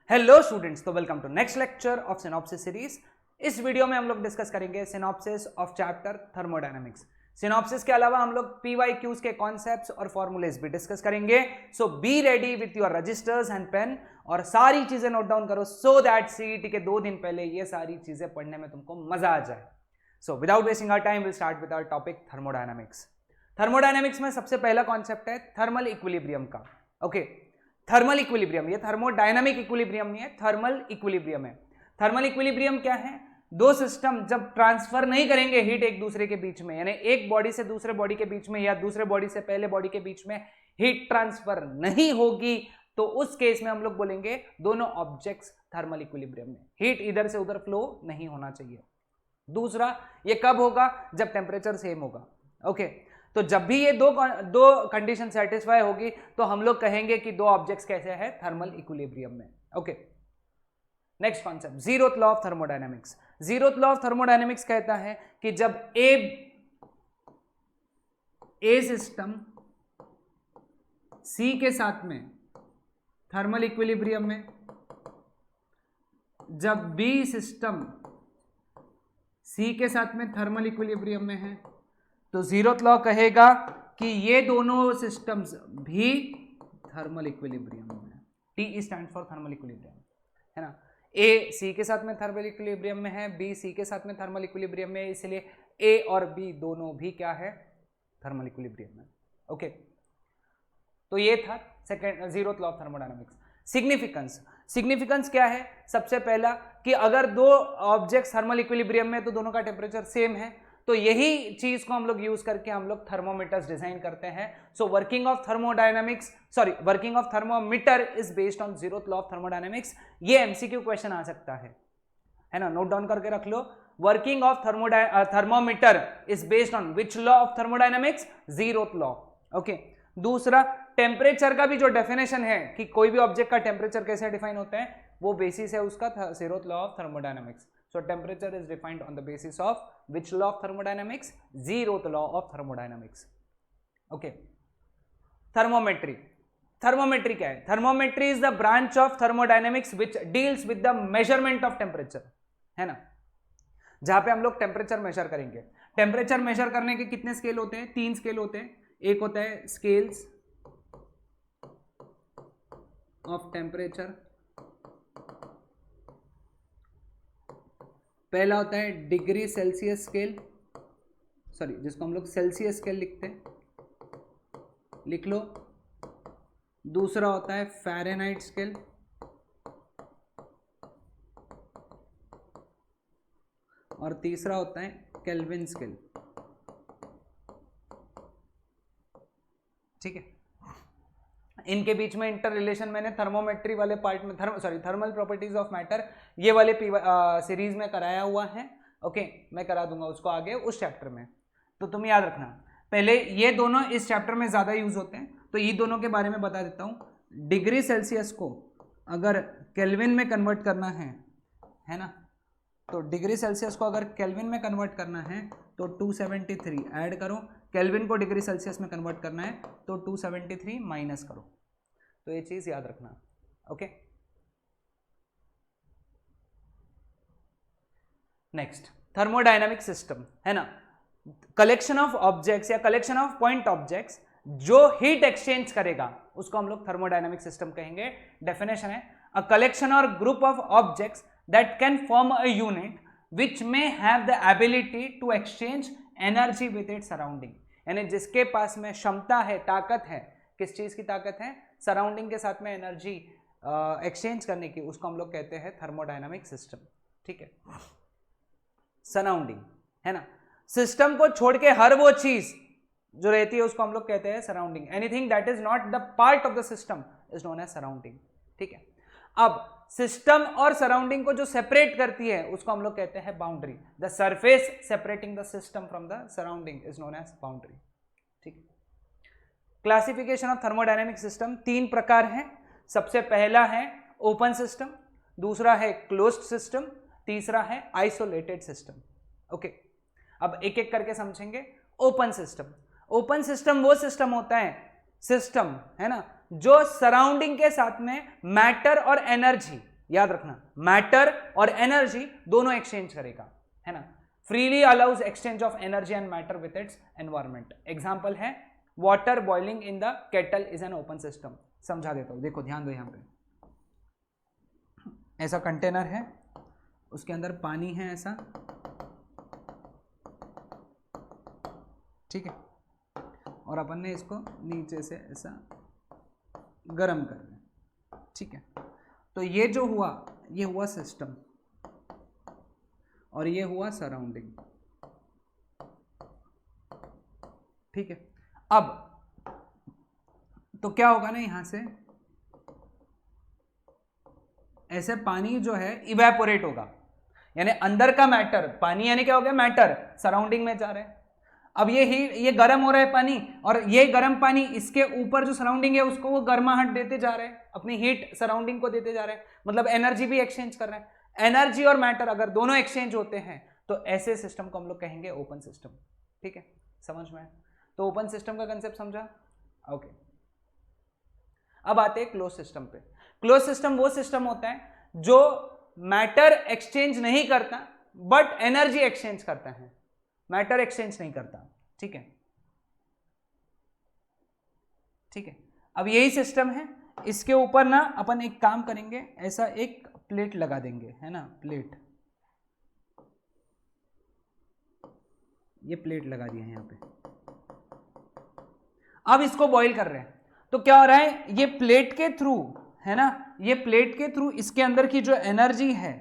Hello students, तो welcome to next lecture of synopsis series. इस video में हम लोग डिस्कस करेंगे synopsis of chapter thermodynamics. Synopsis के अलावा हम लोग पीवाईक्यूज के कॉन्सेप्ट्स और फॉर्मूलेज भी डिस्कस करेंगे। So be ready with your registers and pen और सारी चीजें नोट डाउन करो सो दैट सीईटी के 2 दिन पहले ये सारी चीजें पढ़ने में तुमको मजा आ जाए। So without wasting our time will start with our topic thermodynamics. Thermodynamics में सबसे पहला कॉन्सेप्ट है थर्मल इक्विलिब्रियम का। ओके, थर्मल इक्विलिब्रियम, ये थर्मोडायनामिक इक्विलिब्रियम नहीं है, थर्मल इक्विलिब्रियम है। थर्मल इक्विलिब्रियम क्या है? दो सिस्टम जब ट्रांसफर नहीं करेंगे हीट एक दूसरे के बीच में, यानी एक बॉडी से दूसरे बॉडी के बीच में या दूसरे बॉडी से पहले बॉडी के बीच में हीट ट्रांसफर नहीं होगी, तो उस केस में हम लोग बोलेंगे दोनों ऑब्जेक्ट्स थर्मल इक्विलिब्रियम में, हीट इधर से उधर फ्लो नहीं होना चाहिए। दूसरा, ये कब होगा? जब टेम्परेचर सेम होगा। ओके, तो जब भी ये दो कंडीशन सेटिस्फाई होगी तो हम लोग कहेंगे कि दो ऑब्जेक्ट्स कैसे हैं? थर्मल इक्विलिब्रियम में। Okay, next concept, zeroth law of thermodynamics. Zeroth law of thermodynamics कहता है कि जब ए सिस्टम सी के साथ में थर्मल इक्विलिब्रियम में, जब बी सिस्टम सी के साथ में थर्मल इक्विलिब्रियम में है, तो जीरोथ लॉ कहेगा कि ये दोनों सिस्टम्स भी थर्मल इक्विलिब्रियम में। T stand for thermal equilibrium, है ना। ए सी के साथ में थर्मल इक्विलिब्रियम में है, बी सी के साथ में थर्मल इक्विलिब्रियम में, इसलिए ए और बी दोनों भी क्या है? थर्मल इक्विलिब्रियम में। ओके, तो ये था second zeroth law of thermodynamics. Significance, significance क्या है? सबसे पहला कि अगर दो ऑब्जेक्ट्स थर्मल इक्विलिब्रियम में तो दोनों का टेम्परेचर सेम है, तो यही चीज को हम लोग यूज करके हम लोग थर्मोमीटर्स डिजाइन करते हैं। So working of thermometer is based on zeroth law of thermodynamics. ये एमसीक्यू क्वेश्चन आ सकता है ना, नोट डाउन करके रख लो। Working of thermometer is based on which law of thermodynamics? Zeroth law. Okay, दूसरा, टेम्परेचर का भी जो डेफिनेशन है कि कोई भी ऑब्जेक्ट का टेम्परेचर कैसे डिफाइन होता है, वो बेसिस है उसका zeroth law of thermodynamics. So temperature is defined on the basis of which law of thermodynamics? Zeroth law of thermodynamics. Okay. Thermometry. Thermometry क्या है? Thermometry is the branch of thermodynamics which deals with the measurement of temperature, है ना, जहां पे हम लोग temperature measure करेंगे। Temperature measure करने के कितने स्केल होते हैं? 3 स्केल होते हैं। एक होता है स्केल्स ऑफ टेम्परेचर, पहला होता है डिग्री सेल्सियस स्केल, सॉरी जिसको हम लोग सेल्सियस स्केल लिखते हैं, लिख लो। दूसरा होता है फ़ारेनहाइट स्केल, और तीसरा होता है केल्विन स्केल। ठीक है, इनके बीच में इंटर रिलेशन मैंने थर्मोमेट्री वाले पार्ट में थर्मल प्रॉपर्टीज ऑफ मैटर ये वाले सीरीज में कराया हुआ है। ओके, मैं करा दूंगा उसको आगे उस चैप्टर में, तो तुम याद रखना। पहले ये दोनों इस चैप्टर में ज्यादा यूज होते हैं, तो ये दोनों के बारे में बता देता हूं। डिग्री सेल्सियस को अगर केल्विन में कन्वर्ट करना है ना, तो डिग्री सेल्सियस को अगर केल्विन में कन्वर्ट करना है तो 273 ऐड करो, केल्विन को डिग्री सेल्सियस में कन्वर्ट करना है तो 273 माइनस करो। तो ये चीज याद रखना। ओके, नेक्स्ट, थर्मोडायनामिक सिस्टम, है ना, कलेक्शन ऑफ ऑब्जेक्ट्स या कलेक्शन ऑफ पॉइंट ऑब्जेक्ट्स जो हीट एक्सचेंज करेगा उसको हम लोग थर्मोडायनामिक सिस्टम कहेंगे। डेफिनेशन है अ कलेक्शन और group of objects that can form a unit which may have the ability to exchange energy with its surrounding, यानी जिसके पास में क्षमता है, ताकत है, किस चीज की ताकत है? सराउंडिंग के साथ में एनर्जी एक्सचेंज करने की, उसको हम लोग कहते हैं थर्मोडायनामिक सिस्टम। ठीक है, सराउंडिंग, है ना, सिस्टम को छोड़ के हर वो चीज जो रहती है उसको हम लोग कहते हैं surrounding. Anything that is not the part of the system is known as surrounding. ठीक है, अब सिस्टम और सराउंडिंग को जो सेपरेट करती है उसको हम लोग कहते हैं boundary. The surface separating the system from the surrounding is known as boundary. ठीक है, क्लासिफिकेशन ऑफ थर्मोडायनेमिक सिस्टम 3 प्रकार है। सबसे पहला है ओपन सिस्टम, दूसरा है क्लोज्ड सिस्टम, तीसरा है आइसोलेटेड सिस्टम। ओके, अब एक एक करके समझेंगे। ओपन सिस्टम, ओपन सिस्टम वो सिस्टम होता है, सिस्टम है ना, जो सराउंडिंग के साथ में मैटर और एनर्जी याद रखना, मैटर और एनर्जी दोनों एक्सचेंज करेगा, है ना। Freely allows exchange of energy and matter with its environment. Example है water boiling in the kettle is an open system. समझा देता हूं, देखो ध्यान दो, यहां पे ऐसा कंटेनर है, उसके अंदर पानी है ऐसा, ठीक है, और अपन ने इसको नीचे से ऐसा गर्म कर रहे हैं, ठीक है। तो ये जो हुआ, ये हुआ सिस्टम और ये हुआ सराउंडिंग, ठीक है। अब तो क्या होगा ना, यहां से ऐसे पानी जो है इवेपोरेट होगा, यानी अंदर का मैटर, पानी यानी क्या हो गया, मैटर सराउंडिंग में जा रहा है। अब ये गर्म हो रहा है पानी, और ये गर्म पानी इसके ऊपर जो सराउंडिंग है उसको वो गर्माहट देते जा रहे हैं, अपनी हीट सराउंडिंग को देते जा रहे हैं, मतलब एनर्जी भी एक्सचेंज कर रहे हैं। एनर्जी और मैटर अगर दोनों एक्सचेंज होते हैं तो ऐसे सिस्टम को हम लोग कहेंगे ओपन सिस्टम, ठीक है, समझ में आया। तो ओपन सिस्टम का कंसेप्ट समझा, ओके। अब आते हैं क्लोज सिस्टम पे। क्लोज सिस्टम वो सिस्टम होता है जो मैटर एक्सचेंज नहीं करता बट एनर्जी एक्सचेंज करता है, मैटर एक्सचेंज नहीं करता, ठीक है, ठीक है। अब यही सिस्टम है, इसके ऊपर ना अपन एक काम करेंगे, ऐसा एक प्लेट लगा देंगे, है ना, प्लेट, ये प्लेट लगा दिया है यहां पे। अब इसको बॉईल कर रहे हैं, तो क्या हो रहा है, ये प्लेट के थ्रू, है ना, ये प्लेट के थ्रू इसके अंदर की जो एनर्जी है,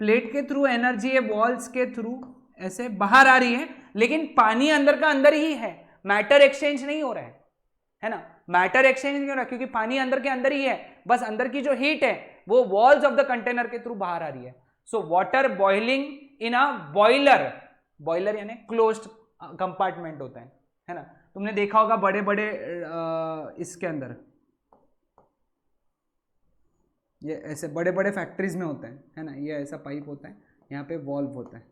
प्लेट के थ्रू एनर्जी है, वॉल्स के थ्रू ऐसे बाहर आ रही है, लेकिन पानी अंदर का अंदर ही है, मैटर एक्सचेंज नहीं हो रहा है ना, मैटर एक्सचेंज नहीं हो रहा क्योंकि पानी अंदर के अंदर ही है, बस अंदर की जो हीट है वो वॉल्स ऑफ द कंटेनर के थ्रू बाहर आ रही है। सो वाटर बॉइलिंग इन अ बॉइलर, बॉइलर यानी क्लोज्ड कंपार्टमेंट होता है ना। तुमने देखा होगा बड़े बड़े इसके अंदर ये ऐसे बड़े बड़े फैक्ट्रीज में होते हैं, है ना, ये ऐसा पाइप होता है, यहाँ पे वॉल्व होता है,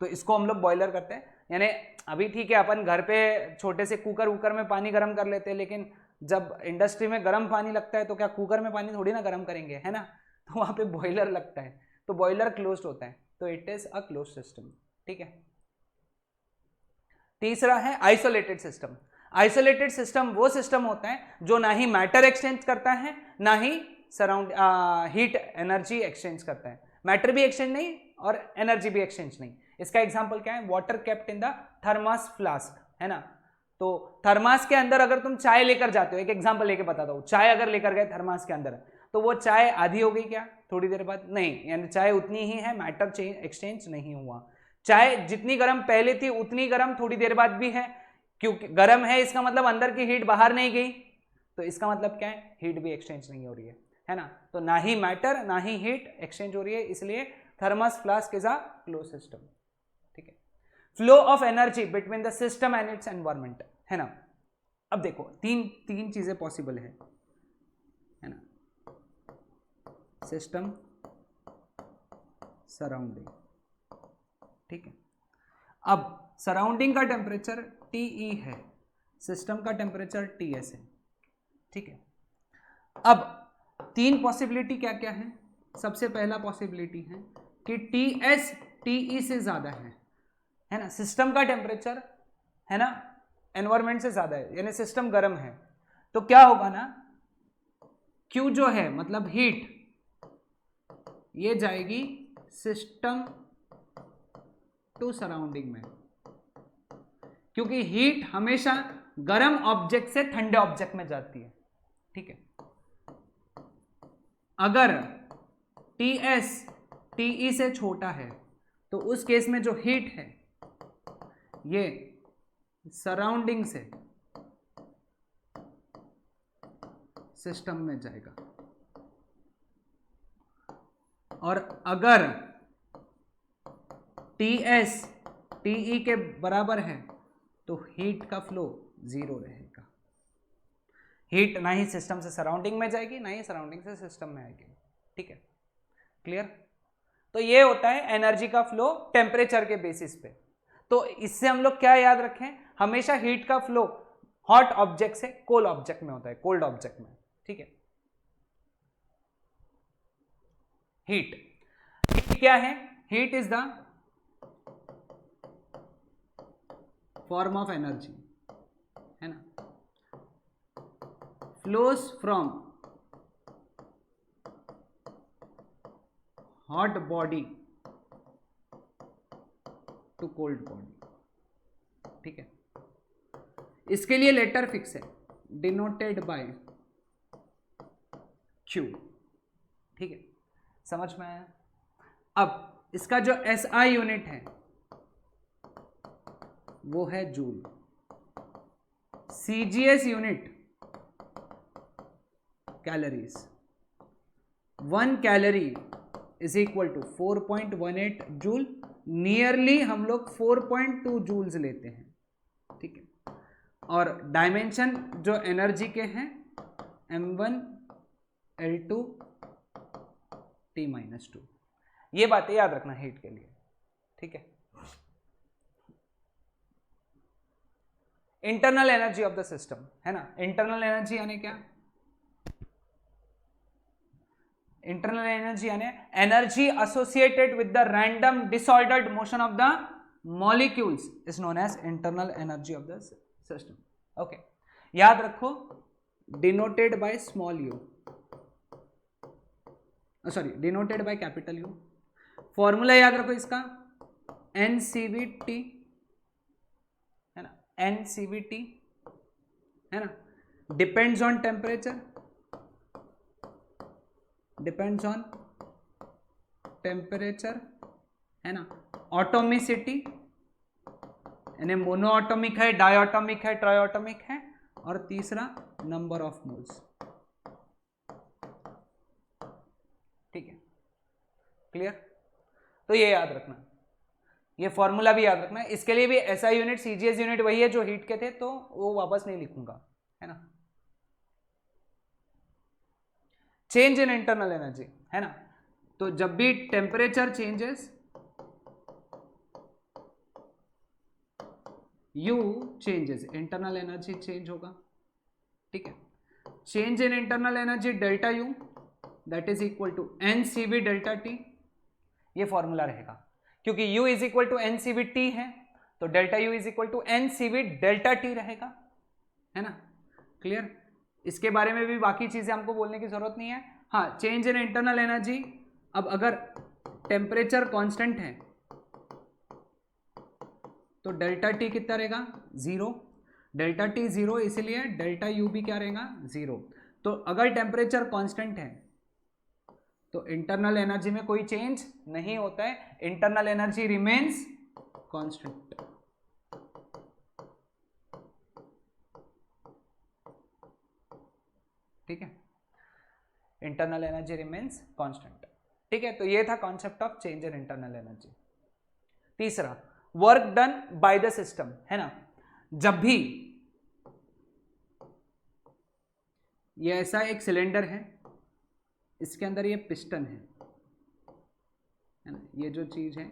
तो इसको हम लोग बॉयलर करते हैं। यानी अभी ठीक है, अपन घर पे छोटे से कुकर में पानी गर्म कर लेते हैं, लेकिन जब इंडस्ट्री में गर्म पानी लगता है तो क्या कुकर में पानी थोड़ी ना गर्म करेंगे, है ना, तो वहाँ पे बॉयलर लगता है, तो बॉयलर क्लोज्ड होता है, तो it is a close system, ठीक है। तीसरा है आइसोलेटेड सिस्टम। आइसोलेटेड सिस्टम वो सिस्टम होता है जो ना ही मैटर एक्सचेंज करता है ना ही सराउंड हीट एनर्जी एक्सचेंज करता है, मैटर भी एक्सचेंज नहीं और एनर्जी भी एक्सचेंज नहीं। इसका एग्जांपल क्या है, water kept in the thermos flask, है ना। तो थर्मास के अंदर अगर तुम चाय लेकर जाते हो, एक एग्जांपल लेके बताता हूँ, चाय अगर लेकर गए थर्मास के अंदर, तो वो चाय आधी हो गई क्या थोड़ी देर बाद, नहीं, यानी चाय उतनी ही है, मैटर एक्सचेंज नहीं हुआ। चाय जितनी गर्म पहले थी उतनी गर्म थोड़ी देर बाद भी है, क्योंकि गर्म है इसका मतलब अंदर की हीट बाहर नहीं गई, तो इसका मतलब क्या है, हीट भी एक्सचेंज नहीं हो रही है ना। तो ना ही मैटर ना ही हीट एक्सचेंज हो रही है, इसलिए thermos flask is a close system, ठीक है। Flow of energy between the system and its environment, है ना। अब देखो तीन चीजें पॉसिबल है ना, सिस्टम, सराउंडिंग, ठीक है। अब सराउंडिंग का टेम्परेचर TE है, सिस्टम का टेम्परेचर TS है, ठीक है। अब तीन पॉसिबिलिटी क्या क्या है, सबसे पहला पॉसिबिलिटी है कि TS TE से ज्यादा है ना, सिस्टम का टेम्परेचर, है ना, एनवायरमेंट से ज्यादा है, यानी सिस्टम गर्म है, तो क्या होगा ना, Q जो है मतलब हीट, ये जाएगी सिस्टम टू सराउंडिंग में, क्योंकि हीट हमेशा गर्म ऑब्जेक्ट से ठंडे ऑब्जेक्ट में जाती है, ठीक है। अगर TS TE से छोटा है तो उस केस में जो हीट है ये सराउंडिंग से सिस्टम में जाएगा, और अगर TS TE के बराबर है तो हीट का फ्लो 0 रहेगा, हीट ना ही सिस्टम से सराउंडिंग में जाएगी ना ही सराउंडिंग से सिस्टम में आएगी, ठीक है, क्लियर। तो ये होता है एनर्जी का फ्लो टेम्परेचर के बेसिस पे। तो इससे हम लोग क्या याद रखें, हमेशा हीट का फ्लो हॉट ऑब्जेक्ट से कोल्ड ऑब्जेक्ट में होता है, कोल्ड ऑब्जेक्ट में, ठीक है। हीट, हीट क्या है? Heat is the form of energy, है ना, flows from hot body to cold body, ठीक है। इसके लिए लेटर फिक्स है, डिनोटेड बाय क्यू, ठीक है, समझ में आया? अब इसका जो एसआई यूनिट है वो है joule, CGS unit calories, 1 calorie is equal to 4.18 joule, nearly हम लोग 4.2 जूल्स लेते हैं, ठीक है। और डायमेंशन जो एनर्जी के हैं m1 L2 T-2, ये बातें याद रखना हीट के लिए, ठीक है। Internal energy of the system, है ना, इंटरनल एनर्जी यानी क्या? इंटरनल एनर्जी यानी energy associated with the random disordered motion of the molecules is known as internal energy of the system, okay. याद रखो, denoted by small U, sorry denoted by capital U. Formula याद रखो इसका, NCVT, है ना, NCVT, है ना, depends on temperature, depends on temperature, है ना, ऑटोमिसिटी यानी मोनोऑटोमिक है, डायऑटोमिक है, ट्राइऑटोमिक है, और तीसरा नंबर ऑफ मोल्स, ठीक है, क्लियर? तो ये याद रखना, ये फॉर्मूला भी याद रखना। इसके लिए भी एसआई यूनिट सीजीएस यूनिट वही है जो हीट के थे, तो वो वापस नहीं लिखूंगा, है ना। चेंज इन इंटरनल एनर्जी, है ना, तो जब भी temperature changes U changes, internal energy change होगा, ठीक है। Change in internal energy delta U that is equal to NCV delta T, ये फॉर्मूला रहेगा, क्योंकि U is equal to NCV T है, तो delta U is equal to NCV delta T रहेगा, है ना, क्लियर? इसके बारे में भी बाकी चीजें हमको बोलने की जरूरत नहीं है। हाँ, चेंज इन इंटरनल एनर्जी, अब अगर टेम्परेचर कांस्टेंट है तो डेल्टा टी कितना रहेगा? 0, डेल्टा टी 0, इसलिए डेल्टा यू भी क्या रहेगा? 0। तो अगर टेम्परेचर कांस्टेंट है तो इंटरनल एनर्जी में कोई चेंज नहीं होता है, इंटरनल एनर्जी रिमेन्स कांस्टेंट, ठीक है, इंटरनल एनर्जी रिमेन्स कांस्टेंट, ठीक है। तो ये था concept of change in internal energy. तीसरा, work done by the system, है ना, जब भी ये ऐसा एक सिलेंडर है, इसके अंदर ये पिस्टन है ना, ये जो चीज है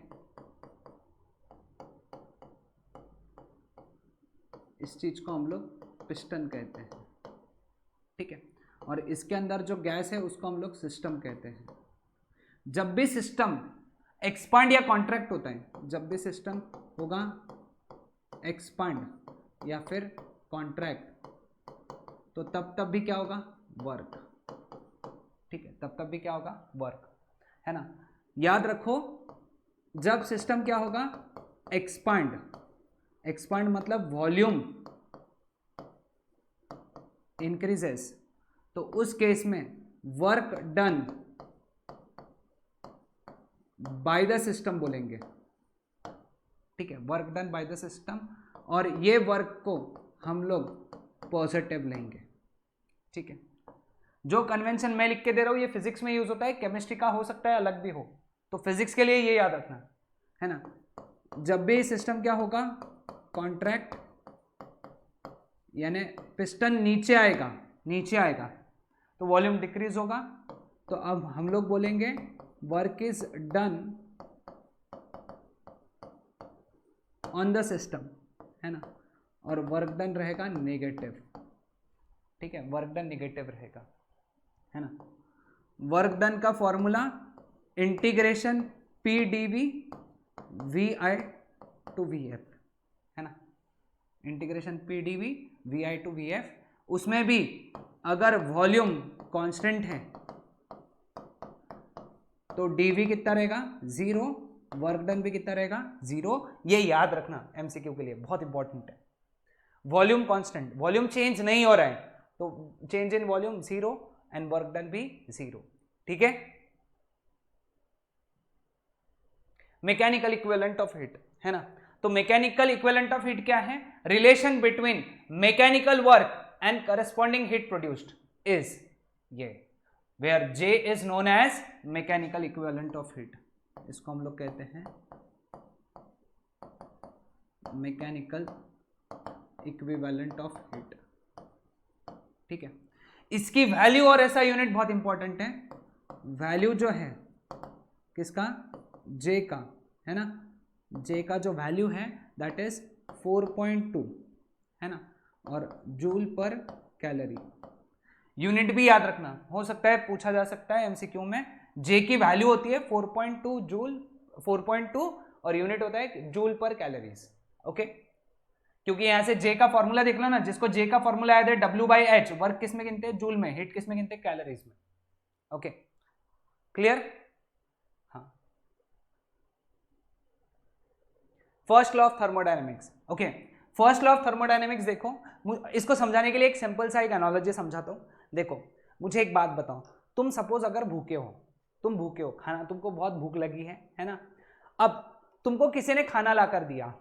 इस चीज को हम लोग पिस्टन कहते हैं, ठीक है, और इसके अंदर जो गैस है उसको हम लोग सिस्टम कहते हैं। जब भी सिस्टम एक्सपांड या कॉन्ट्रैक्ट होता है, जब भी सिस्टम होगा एक्सपांड या फिर कॉन्ट्रैक्ट, तो तब भी क्या होगा? वर्क, ठीक है, तब भी क्या होगा? वर्क, है ना। याद रखो, जब सिस्टम क्या होगा? एक्सपांड, एक्सपांड मतलब वॉल्यूम इंक्रीजेस, तो उस केस में work done by the system बोलेंगे, ठीक है, work done by the system, और ये वर्क को हम लोग पॉजिटिव लेंगे, ठीक है। जो कन्वेंशन मैं लिख के दे रहा हूं ये फिजिक्स में यूज होता है, केमिस्ट्री का हो सकता है अलग भी हो, तो फिजिक्स के लिए ये याद रखना, है ना। जब भी सिस्टम क्या होगा? कॉन्ट्रैक्ट, यानी पिस्टन नीचे आएगा, नीचे आएगा तो वॉल्यूम डिक्रीज होगा, तो अब हम लोग बोलेंगे work is done on the system, है ना, और वर्क डन रहेगा नेगेटिव, ठीक है, वर्क डन नेगेटिव रहेगा, है ना। वर्क डन का formula integration P D V V I to V F, है ना, integration P D V V I to V F. उसमें भी अगर वॉल्यूम कांस्टेंट है तो डीवी कितना रहेगा 0, वर्क डन भी कितना रहेगा 0। ये याद रखना एमसीक्यू के लिए बहुत इंपॉर्टेंट है। वॉल्यूम कांस्टेंट, वॉल्यूम चेंज नहीं हो रहा है तो change in volume 0 and work done भी 0, ठीक है। मैकेनिकल इक्विवेलेंट ऑफ हीट, है ना। तो मैकेनिकल इक्विवेलेंट ऑफ हीट क्या है, relation between mechanical work and corresponding heat produced is ये, where J is known as mechanical equivalent of heat. इसको हम लोग कहते हैं मैकेनिकल इक्विवेलेंट ऑफ हीट, ठीक है। इसकी वैल्यू और ऐसा यूनिट बहुत इंपॉर्टेंट है, वैल्यू जो है किसका, J का, है ना। J का जो वैल्यू है दैट इज 4.2, है ना, और जूल पर कैलोरी। यूनिट भी याद रखना, हो सकता है पूछा जा सकता है एमसीक्यू में। J की वैल्यू होती है 4.2 जूल, 4.2 और यूनिट होता है जूल पर कैलोरीज, ओके। क्योंकि यहां से J का फॉर्मूला देख लो ना, जिसको J का फॉर्मूला याद है W/H, वर्क किस में गिनते हैं जूल में, हीट किस में गिनते हैं कैलोरीज में, ओके, क्लियर। हाँ, first law of thermodynamics, okay. First law of thermodynamics देखो, इसको समझाने के लिए एक सिंपल सा एक एनालॉजी समझाता हूं। देखो मुझे एक बात बताओ, तुम सपोज अगर भूखे हो, तुम भूखे हो, खाना तुमको बहुत भूख लगी है ना। अब तुमको किसी ने खाना ला कर दिया,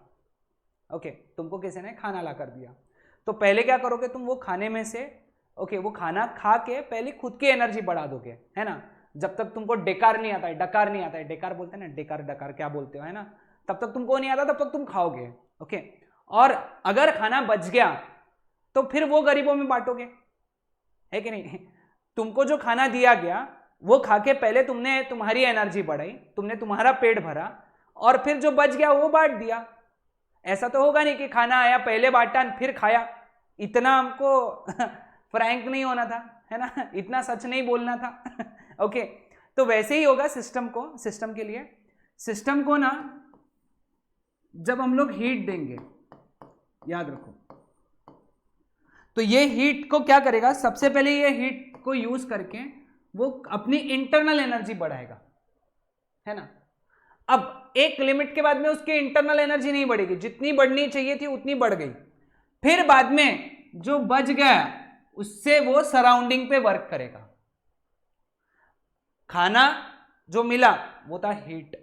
ओके, तुमको किसी ने खाना ला कर दिया, तो पहले क्या करोगे तुम, वो खाने में से, ओके, वो खाना खा के पहले खुद की एनर्जी बढ़ा दोगे, है ना। जब तक तुमको डेकार नहीं आता है, डकार नहीं आता है, डेकार बोलते हैं ना, डेकार डकार क्या बोलते हो, है ना, तब तक तुमको नहीं आता, तब तक तुम खाओगे, ओके। और अगर खाना बच गया तो फिर वो गरीबों में बांटोगे, है कि नहीं। तुमको जो खाना दिया गया वो खा के पहले तुमने तुम्हारी एनर्जी बढ़ाई, तुमने तुम्हारा पेट भरा, और फिर जो बच गया वो बांट दिया। ऐसा तो होगा नहीं कि खाना आया पहले बांटा फिर खाया, इतना हमको फ्रैंक नहीं होना था, है ना, इतना सच नहीं बोलना था। ओके, तो वैसे ही होगा सिस्टम को, सिस्टम के लिए, सिस्टम को ना जब हम लोग हीट देंगे, याद रखो, तो ये हीट को क्या करेगा, सबसे पहले ये हीट को यूज करके वो अपनी इंटरनल एनर्जी बढ़ाएगा, है ना। अब एक लिमिट के बाद में उसकी इंटरनल एनर्जी नहीं बढ़ेगी, जितनी बढ़नी चाहिए थी उतनी बढ़ गई, फिर बाद में जो बच गया उससे वो सराउंडिंग पे वर्क करेगा। खाना जो मिला वो था हीट,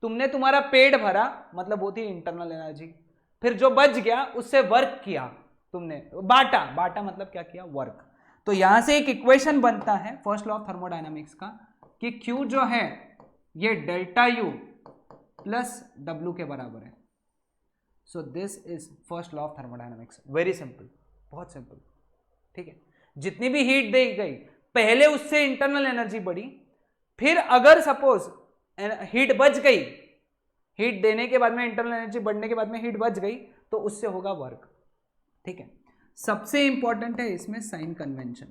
तुमने तुम्हारा पेट भरा मतलब वो थी इंटरनल एनर्जी, फिर जो बच गया उससे वर्क किया तुमने, बांटा, बांटा मतलब क्या किया, वर्क। तो यहां से एक इक्वेशन बनता है फर्स्ट लॉ ऑफ थर्मोडायनामिक्स का कि Q जो है ये डेल्टा U प्लस W के बराबर है। So this is first law of thermodynamics, very simple, बहुत सिंपल, ठीक है। जितनी भी हीट दी गई पहले उससे इंटरनल एनर्जी बढ़ी, फिर अगर सपोज हीट बच गई, हीट देने के बाद में इंटरनल एनर्जी बढ़ने के बाद में हीट बच गई तो उससे होगा वर्क, ठीक है। सबसे इंपॉर्टेंट है इसमें साइन कन्वेंशन,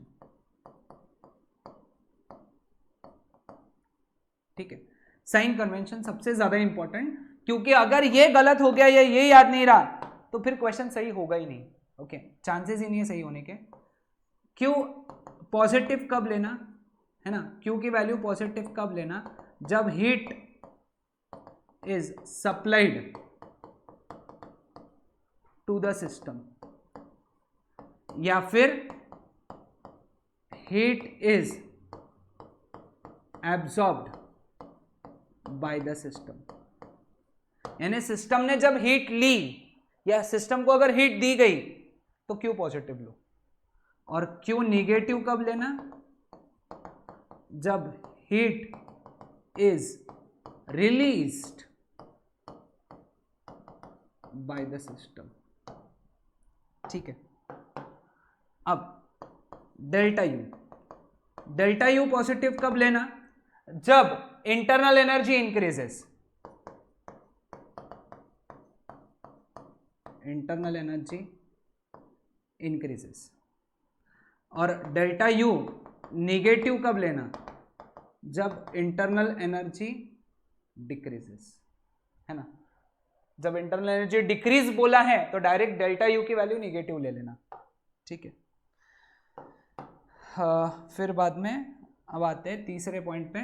ठीक है, साइन कन्वेंशन सबसे ज्यादा इंपॉर्टेंट, क्योंकि अगर ये गलत हो गया या ये याद नहीं रहा तो फिर क्वेश्चन सही होगा ही नहीं, ओके, चांसेस ही नहीं है सही होने के। क्यू पॉजिटिव कब लेना, है ना, क्यू की वैल्यू पॉजिटिव कब लेना, जब heat is supplied to the system, या फिर heat is absorbed by the system. यानी सिस्टम ने जब हीट ली या सिस्टम को अगर हीट दी गई तो क्यू पॉजिटिव लो, और क्यू निगेटिव कब लेना, जब heat is released by the system, ठीक है। अब delta U, delta U positive कब लेना, जब internal energy increases, internal energy increases, और डेल्टा यू निगेटिव कब लेना, जब इंटरनल एनर्जी डिक्रीजेस, है ना। जब इंटरनल एनर्जी डिक्रीज बोला है तो डायरेक्ट डेल्टा यू की वैल्यू निगेटिव ले लेना, ठीक है। फिर बाद में अब आते हैं तीसरे पॉइंट पे,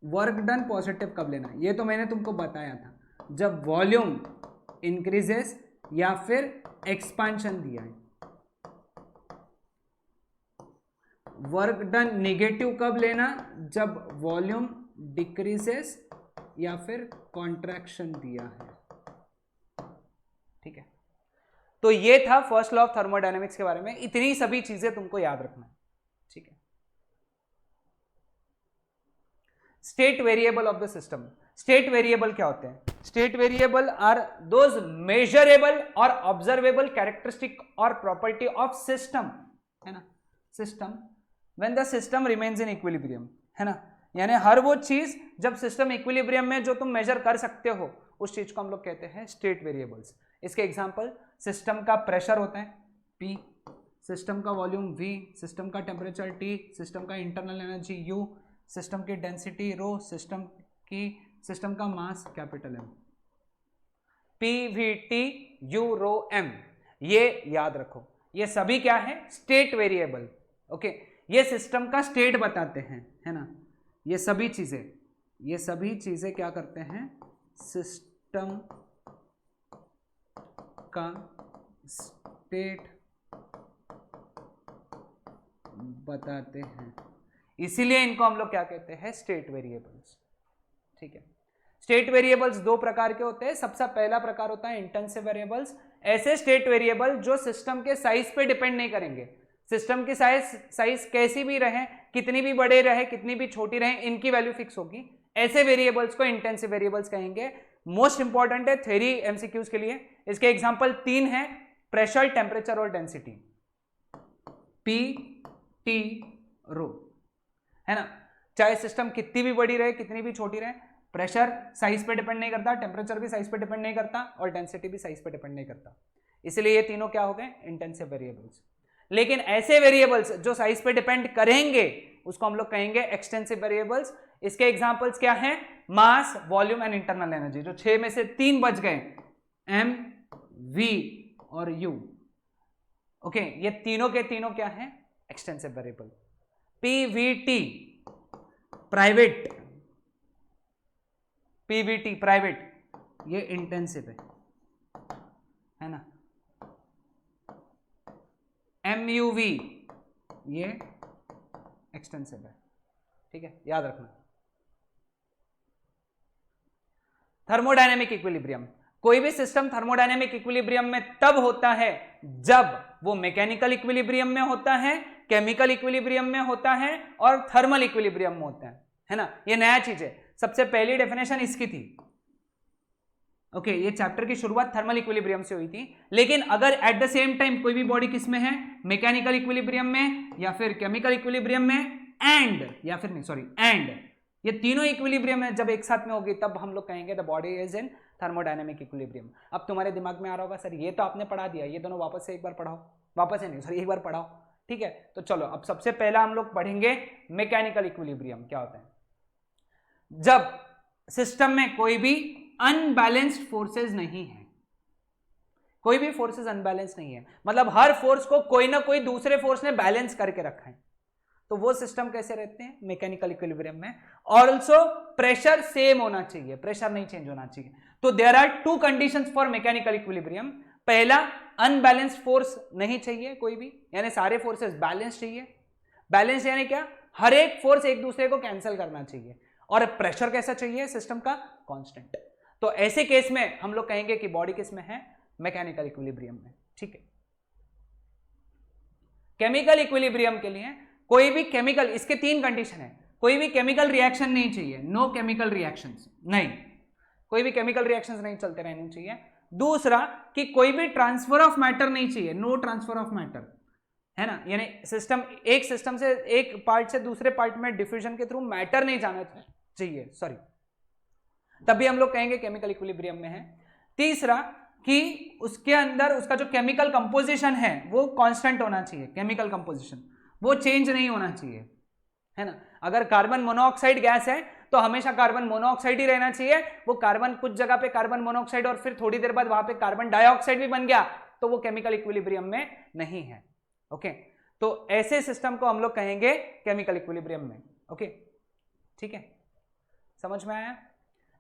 वर्क डन पॉजिटिव कब लेना। ये तो मैंने तुमको बताया था, जब वॉल्यूम इंक्रीजेस या फिर एक्सपांशन दिया है। वर्क डन निगेटिव कब लेना, जब वॉल्यूम डिक्रीजेस या फिर कॉन्ट्रैक्शन दिया है, ठीक है। तो ये था फर्स्ट लॉ ऑफ थर्मोडायनेमिक्स के बारे में, इतनी सभी चीजें तुमको याद रखना है, ठीक है। State variable of the system. State variable क्या होते हैं? State variable are those measurable और ऑब्जर्वेबल कैरेक्टरिस्टिक और प्रॉपर्टी ऑफ सिस्टम, है ना। System when the system remains in equilibrium, है ना। यानी हर वो चीज जब सिस्टम इक्विलिब्रियम में जो तुम मेजर कर सकते हो उस चीज को हम लोग कहते हैं स्टेट वेरिएबल्स। इसके एग्जांपल, सिस्टम का प्रेशर होता है P, सिस्टम का वॉल्यूम V, सिस्टम का टेम्परेचर T, सिस्टम का इंटरनल एनर्जी U, सिस्टम की डेंसिटी रो, सिस्टम का mass capital M। PVT U रो M, ये याद रखो। ये सभी क्या है? State variable, okay. ये सिस्टम का स्टेट बताते हैं, है ना। ये सभी चीजें क्या करते हैं? सिस्टम का स्टेट बताते हैं, इसीलिए इनको हम लोग क्या कहते हैं? स्टेट वेरिएबल्स, ठीक है। स्टेट वेरिएबल्स दो प्रकार के होते हैं। सबसे पहला प्रकार होता है इंटेंसिव वेरिएबल्स, ऐसे स्टेट वेरिएबल जो सिस्टम के साइज पे डिपेंड नहीं करेंगे। सिस्टम की साइज कैसी भी रहे, कितनी भी बड़े रहे, कितनी भी छोटी रहे, इनकी वैल्यू फिक्स होगी। ऐसे वेरिएबल्स को इंटेंसिव वेरिएबल्स कहेंगे। मोस्ट इंपॉर्टेंट है थ्योरी एमसीक्यूज के लिए। इसके एग्जांपल 3 हैं, प्रेशर, टेम्परेचर और डेंसिटी। P, T, रो, है ना। चाहे सिस्टम कितनी भी बड़ी रहे, कितनी भी छोटी रहे, प्रेशर साइज पे डिपेंड नहीं करता, टेम्परेचर भी साइज पे डिपेंड नहीं करता और डेंसिटी भी साइज पे डिपेंड नहीं करता। इसलिए ये तीनों क्या हो गए? Intensive variables. लेकिन ऐसे वेरिएबल्स जो साइज पे डिपेंड करेंगे उसको हम लोग कहेंगे एक्सटेंसिव वेरिएबल्स। इसके एग्जांपल्स क्या हैं? मास, वॉल्यूम एंड इंटरनल एनर्जी। जो 6 में से 3 बच गए, M, V और U, ओके। ये तीनों के तीनों क्या हैं? Extensive variable. PVT private, PVT private, ये इंटेंसिव है ना। MUV ये एक्सटेंसिव है, ठीक है, याद रखना। Thermodynamic equilibrium. कोई भी सिस्टम थर्मोडायनेमिक इक्विलिब्रियम में तब होता है जब वो मैकेनिकल इक्विलिब्रियम में होता है, केमिकल इक्विलिब्रियम में होता है और थर्मल इक्विलिब्रियम में होता है ना। ये नया चीज है, सबसे पहली डेफिनेशन इसकी थी, ओके। ये चैप्टर की शुरुआत थर्मल इक्विलिब्रियम से हुई थी। लेकिन अगर एट द सेम टाइम कोई भी बॉडी किस में है? मैकेनिकल इक्विलिब्रियम में या फिर केमिकल इक्विलिब्रियम में, एंड ये तीनों इक्विलिब्रियम में जब एक साथ में होगी तब हम लोग कहेंगे the body is in thermodynamic equilibrium. अब तुम्हारे दिमाग में आ रहा होगा, सर ये तो आपने पढ़ा दिया, ये दोनों वापस से एक बार पढ़ाओ। वापस है नहीं, सर एक बार पढ़ाओ, ठीक है। तो चलो अब सबसे पहला हम लोग पढ़ेंगे मैकेनिकल इक्विलिब्रियम क्या होता है। जब सिस्टम में कोई भी अनबैलेंस्ड फोर्सेस नहीं है, कोई भी फोर्सेस अनबैलेंस नहीं है, मतलब हर फोर्स को कोई ना कोई दूसरे फोर्स ने बैलेंस करके रखा है, तो वो सिस्टम कैसे रहते हैं? मैकेनिकल इक्विलिब्रियम में। ऑल्सो प्रेशर सेम होना चाहिए, प्रेशर नहीं चेंज होना चाहिए। तो there are 2 conditions for mechanical equilibrium. पहला, अनबैलेंस्ड फोर्स नहीं चाहिए कोई भी, यानी सारे फोर्सेस बैलेंस चाहिए। बैलेंस यानी क्या? हर एक फोर्स एक दूसरे को कैंसिल करना चाहिए। और प्रेशर कैसा चाहिए? सिस्टम का कांस्टेंट। तो ऐसे केस में हम लोग कहेंगे कि बॉडी किस में है? मैकेनिकल इक्विलिब्रियम में, ठीक है। केमिकल इक्विलिब्रियम के लिए कोई भी केमिकल, इसके 3 कंडीशन है। कोई भी केमिकल रिएक्शन नहीं चाहिए, नो केमिकल रिएक्शंस, नहीं, कोई भी केमिकल रिएक्शंस नहीं चलते रहने चाहिए। दूसरा कि कोई भी ट्रांसफर ऑफ मैटर नहीं चाहिए, नो ट्रांसफर ऑफ मैटर, है ना। यानी एक सिस्टम से एक पार्ट से दूसरे पार्ट में डिफ्यूजन के थ्रू मैटर नहीं जाना चाहिए, सॉरी, तभी हम लोग कहेंगे केमिकल इक्विलिब्रियम में है। तीसरा कि उसके अंदर उसका जो केमिकल कंपोजिशन है वो कांस्टेंट होना चाहिए, केमिकल कंपोजिशन। वो चेंज नहीं होना चाहिए, है ना। अगर कार्बन मोनोऑक्साइड गैस है तो हमेशा कार्बन मोनोऑक्साइड ही रहना चाहिए। वो कार्बन कुछ जगह पे कार्बन मोनोऑक्साइड और फिर थोड़ी देर बाद वहां पे कार्बन डाइऑक्साइड भी बन गया तो वो केमिकल इक्विलिब्रियम में नहीं है। ओके, तो ऐसे सिस्टम को हम लोग कहेंगे केमिकल इक्विलिब्रियम में। ओके, ठीक है, समझ में आया।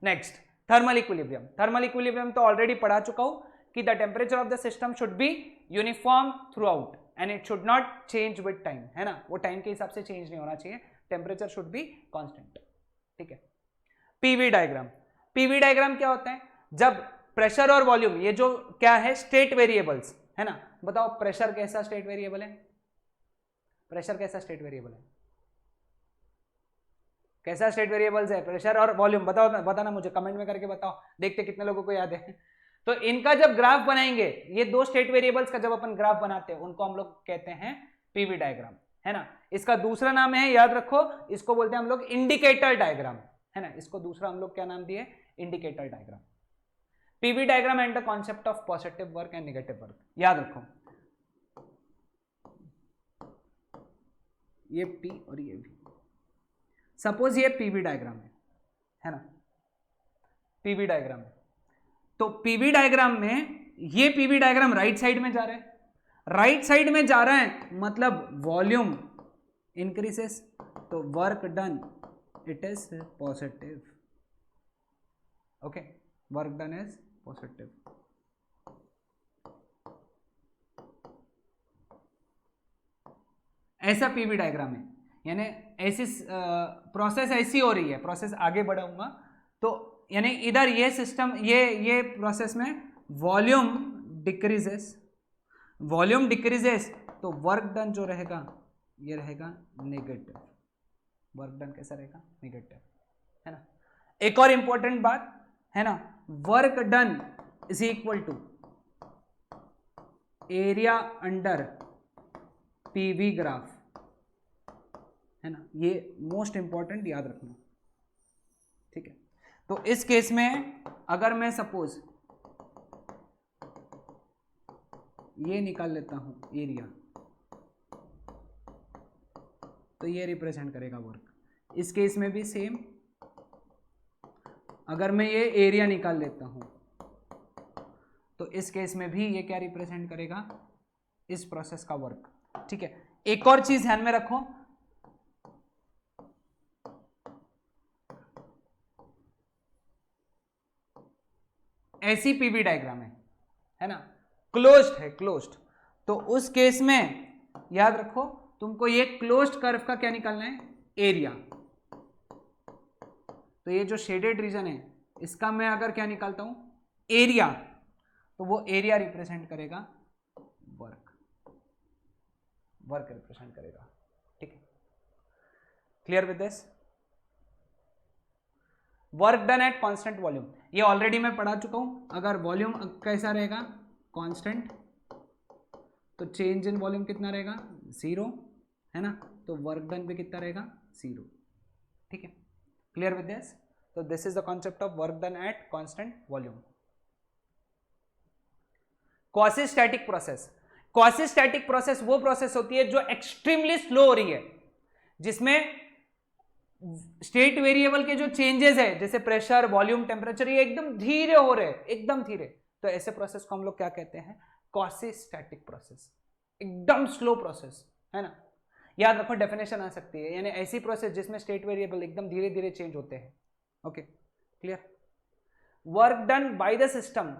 Next, thermal equilibrium. Thermal equilibrium तो ऑलरेडी पढ़ा चुका हूं कि the temperature of the system should be uniform through out and it should not change with time, है ना। वो टाइम के हिसाब से चेंज नहीं होना चाहिए, टेम्परेचर शुड बी कांस्टेंट, ठीक है। PV diagram. पीवी डायग्राम क्या होता है? जब प्रेशर और वॉल्यूम, ये जो क्या है, स्टेट वेरिएबल्स, है ना। बताओ प्रेशर कैसा स्टेट वेरिएबल है? प्रेशर कैसा स्टेट वेरिएबल है? कैसा स्टेट वेरिएबल्स है? प्रेशर और वॉल्यूम। बताओ, बताना मुझे, कमेंट में करके बताओ, देखते कितने लोगों को याद है। तो इनका जब ग्राफ बनाएंगे, ये दो स्टेट वेरिएबल्स का जब अपन ग्राफ बनाते हैं उनको हम लोग कहते हैं पीवी डायग्राम, है ना। इसका दूसरा नाम है, याद रखो, इसको बोलते हैं हम लोग इंडिकेटर डायग्राम, है ना। इसको दूसरा हम लोग क्या नाम दिए? Indicator diagram. PV diagram and the concept of positive work and negative work, याद रखो। ये पी और ये वी। सपोज ये पीवी डायग्राम है ना, पीवी डायग्राम है। तो पीवी डायग्राम में ये पीवी डायग्राम राइट साइड में जा रहा है, राइट साइड में जा रहा है मतलब वॉल्यूम इंक्रीजेस, तो work done it is positive. Okay, work done is positive. ऐसा पीवी डायग्राम है, यानी ऐसी प्रोसेस ऐसी हो रही है, प्रोसेस आगे बढ़ाऊंगा तो यानी इधर ये सिस्टम, ये प्रोसेस में वॉल्यूम डिक्रीजेस, वॉल्यूम डिक्रीजेस तो वर्क डन जो रहेगा ये रहेगा नेगेटिव। वर्क डन कैसा रहेगा? नेगेटिव, है ना। एक और इंपॉर्टेंट बात है ना, work done is equal to area under PV graph, है ना। ये मोस्ट इंपॉर्टेंट याद रखना, ठीक है। तो इस केस में अगर मैं सपोज ये निकाल लेता हूं एरिया, तो ये रिप्रेजेंट करेगा वर्क। इस केस में भी सेम, अगर मैं ये एरिया निकाल लेता हूं तो इस केस में भी ये क्या रिप्रेजेंट करेगा? इस प्रोसेस का वर्क, ठीक है। एक और चीज ध्यान में रखो, ऐसी पीवी डायग्राम है ना, क्लोज्ड है, क्लोज्ड, तो उस केस में याद रखो तुमको ये क्लोज्ड कर्व का क्या निकालना है? एरिया। तो ये जो शेडेड रीजन है इसका मैं अगर क्या निकालता हूं? एरिया, तो वो एरिया रिप्रेजेंट करेगा वर्क, वर्क रिप्रेजेंट करेगा, ठीक है। Clear with this? Work done at constant volume, ये ऑलरेडी मैं पढ़ा चुका हूं। अगर वॉल्यूम कैसा रहेगा? कांस्टेंट, तो चेंज इन वॉल्यूम कितना रहेगा? 0, है ना। तो वर्क डन भी कितना रहेगा? 0, ठीक है। Clear with this? तो this is the concept of work done at constant volume. Quasi static process. Quasi static process वो प्रोसेस होती है जो एक्सट्रीमली स्लो हो रही है, जिसमें स्टेट वेरिएबल के जो चेंजेस है जैसे प्रेशर, वॉल्यूम, टेम्परेचर, ये एकदम धीरे हो रहे हैं, एकदम धीरे। तो ऐसे प्रोसेस को हम लोग क्या कहते हैं? क्वासी स्टैटिक प्रोसेस, एकदम स्लो प्रोसेस, है ना। याद रखो डेफिनेशन आ सकती है, यानी ऐसी प्रोसेस जिसमें स्टेट वेरिएबल एकदम धीरे धीरे चेंज होते हैं। Okay, clear? Work done by the system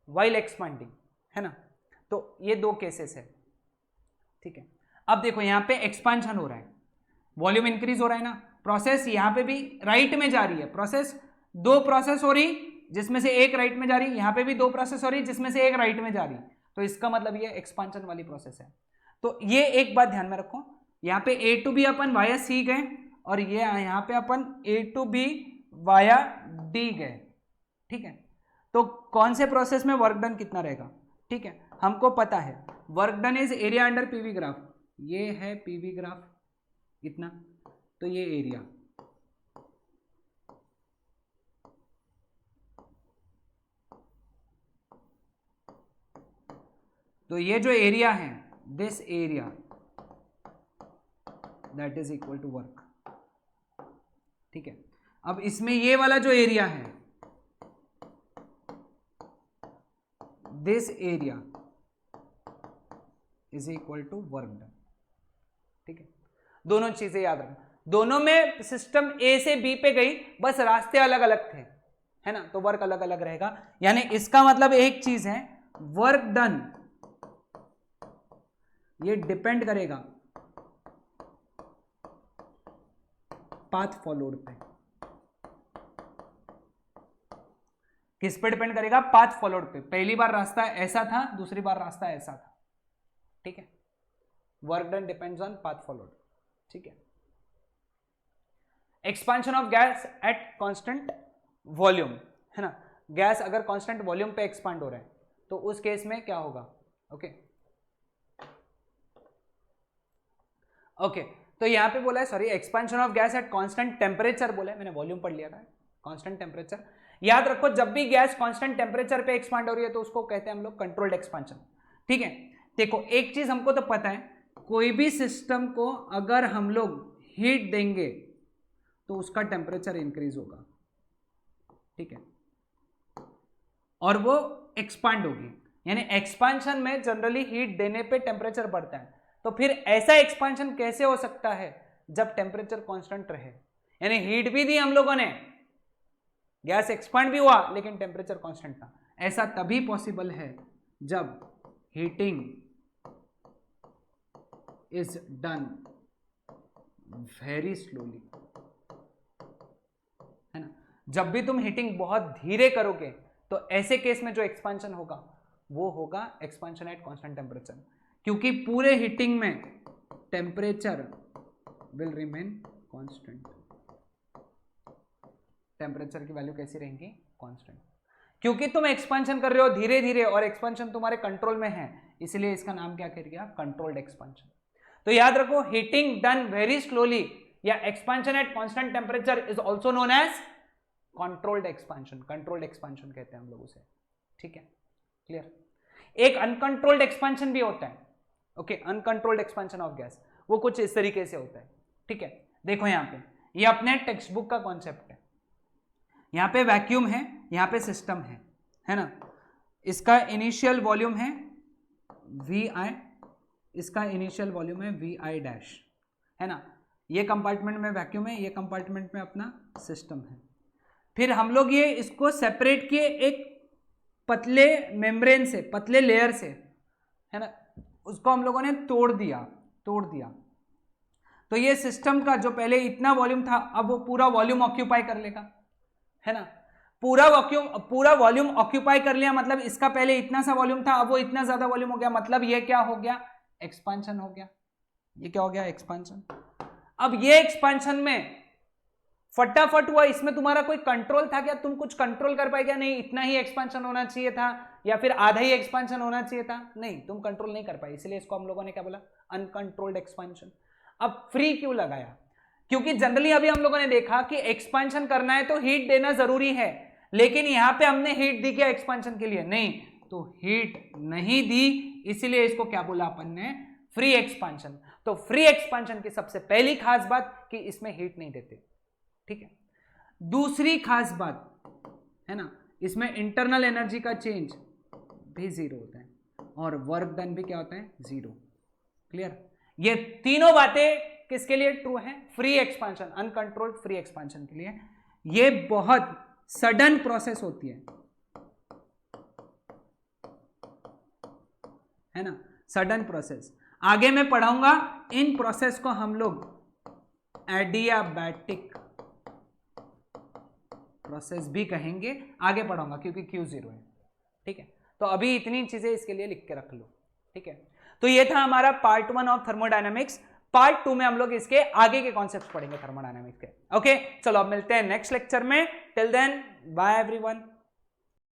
while expanding, है ना। तो ये दो केसेस है, ठीक है। अब देखो यहां पे एक्सपांशन हो रहा है, वॉल्यूम इंक्रीज हो रहा है ना, प्रोसेस यहां पे भी राइट में जा रही है, प्रोसेस दो प्रोसेस हो रही जिसमें से एक राइट में जा रही, यहां पे भी दो प्रोसेस हो रही जिसमें से एक राइट में जा रही, तो इसका मतलब ये एक्सपांशन वाली प्रोसेस है। तो ये एक बात ध्यान में रखो, यहाँ पे ए टू बी अपन वाया सी गए और ये यहाँ पे अपन ए टू बी वाया डी गए, ठीक है। तो कौन से प्रोसेस में वर्क डन कितना रहेगा? ठीक है, हमको पता है work done is area under PV graph, ये है पीवी ग्राफ इतना, तो ये एरिया, तो ये जो एरिया है, this area that is equal to work. ठीक है, अब इसमें ये वाला जो एरिया है, this area is equal to work done. ठीक है, दोनों चीजें याद रखना, दोनों में सिस्टम ए से बी पे गई, बस रास्ते अलग अलग थे, है ना, तो वर्क अलग अलग रहेगा। यानी इसका मतलब एक चीज है, वर्क डन ये डिपेंड करेगा पाथ फॉलोड पे। किस पे डिपेंड करेगा? पाथ फॉलोड पे। पहली बार रास्ता ऐसा था, दूसरी बार रास्ता ऐसा था। ठीक है, work done depends on path followed. ठीक है, expansion of gas at constant volume, है ना, गैस अगर कांस्टेंट वॉल्यूम पे एक्सपांड हो रहा है तो उस केस में क्या होगा? ओके ओके, तो यहां पे बोला है, sorry, expansion of gas at constant temperature बोला है, मैंने वॉल्यूम पढ़ लिया था, कांस्टेंट टेम्परेचर। याद रखो, जब भी गैस कांस्टेंट टेम्परेचर पे एक्सपांड हो रही है तो उसको कहते हैं हम लोग कंट्रोल्ड एक्सपांशन। ठीक है, देखो एक चीज हमको तो पता है, कोई भी सिस्टम को अगर हम लोग हीट देंगे तो उसका टेम्परेचर इंक्रीज होगा। ठीक है, और वो एक्सपांड होगी, यानी एक्सपांशन में जनरली हीट देने पे टेम्परेचर बढ़ता है। तो फिर ऐसा एक्सपांशन कैसे हो सकता है जब टेम्परेचर कांस्टेंट रहे? यानी हीट भी दी हम लोगों ने, गैस एक्सपांड भी हुआ, लेकिन टेम्परेचर कांस्टेंट था। ऐसा तभी पॉसिबल है जब heating is done very slowly, है ना। जब भी तुम हीटिंग बहुत धीरे करोगे तो ऐसे केस में जो एक्सपांशन होगा वो होगा एक्सपांशन एट कांस्टेंट टेम्परेचर, क्योंकि पूरे हीटिंग में temperature will remain constant. Temperature की वैल्यू कैसी रहेंगी? कांस्टेंट, क्योंकि तुम एक्सपांशन कर रहे हो धीरे धीरे और एक्सपांशन तुम्हारे कंट्रोल में है, इसलिए इसका नाम क्या कर गया? Controlled expansion. तो याद रखो, हीटिंग डन वेरी स्लोली या expansion at constant temperature is also known as controlled expansion. Controlled expansion कहते हैं हम लोग उसे। ठीक है, क्लियर। एक अनकंट्रोल्ड एक्सपांशन भी होता है। Okay, uncontrolled expansion of gas, वो कुछ इस तरीके से होता है। ठीक है, देखो यहां पे, ये अपने टेक्स्ट बुक का कॉन्सेप्ट है। यहां पे वैक्यूम है, यहां पे सिस्टम है ना। इसका इनिशियल वॉल्यूम है VI, इसका इनिशियल वॉल्यूम है VI डैश, है ना। ये कंपार्टमेंट में वैक्यूम है, ये कंपार्टमेंट में अपना सिस्टम है। फिर हम लोग ये इसको सेपरेट किए एक पतले मेम्ब्रेन से, पतले लेयर से, है ना, उसको हम लोगों ने तोड़ दिया। तो ये सिस्टम का जो पहले इतना वॉल्यूम था, अब वो पूरा वॉल्यूम ऑक्यूपाई कर लेगा, है ना। पूरा वॉल्यूम ऑक्यूपाई कर लिया, मतलब इसका पहले इतना सा वॉल्यूम था, अब वो इतना ज्यादा वॉल्यूम हो गया, मतलब ये क्या हो गया? एक्सपांशन हो गया। ये क्या हो गया? एक्सपांशन। अब ये एक्सपांशन में फटाफट हुआ, इसमें तुम्हारा कोई कंट्रोल था क्या? तुम कुछ कंट्रोल कर पाए क्या? नहीं, इतना ही एक्सपांशन होना चाहिए था या फिर आधा ही एक्सपांशन होना चाहिए था? नहीं, तुम कंट्रोल नहीं कर पाए, इसलिए इसको हम लोगों ने क्या बोला? Uncontrolled expansion. अब फ्री क्यों लगाया? क्योंकि जनरली अभी हम लोगों ने देखा कि एक्सपांशन करना है तो हीट देना जरूरी है, लेकिन यहां पे हमने हीट दी क्या एक्सपांशन के लिए? नहीं, तो हीट नहीं दी, इसीलिए इसको क्या बोला अपन ने? Free expansion. तो फ्री एक्सपांशन की सबसे पहली खास बात कि इसमें हीट नहीं देते। ठीक है, दूसरी खास बात है ना, इसमें इंटरनल एनर्जी का चेंज भी जीरो होता है और वर्क डन भी क्या होता है? जीरो। क्लियर। ये तीनों बातें किसके लिए ट्रू है? Free expansion, uncontrolled free expansion के लिए। ये बहुत सडन प्रोसेस होती है ना, सडन प्रोसेस। आगे मैं पढ़ाऊंगा, इन प्रोसेस को हम लोग एडियाबैटिक प्रोसेस भी कहेंगे, आगे पढ़ाऊंगा क्योंकि Q0 है। ठीक है, तो अभी इतनी चीजें इसके लिए लिख के रख लो। ठीक है, तो ये था हमारा पार्ट 1 ऑफ थर्मोडायनामिक्स। पार्ट 2 में हम लोग इसके आगे के कॉन्सेप्ट्स पढ़ेंगे थर्मोडायनामिक्स के। ओके, चलो अब मिलते हैं नेक्स्ट लेक्चर में। Till then bye everyone.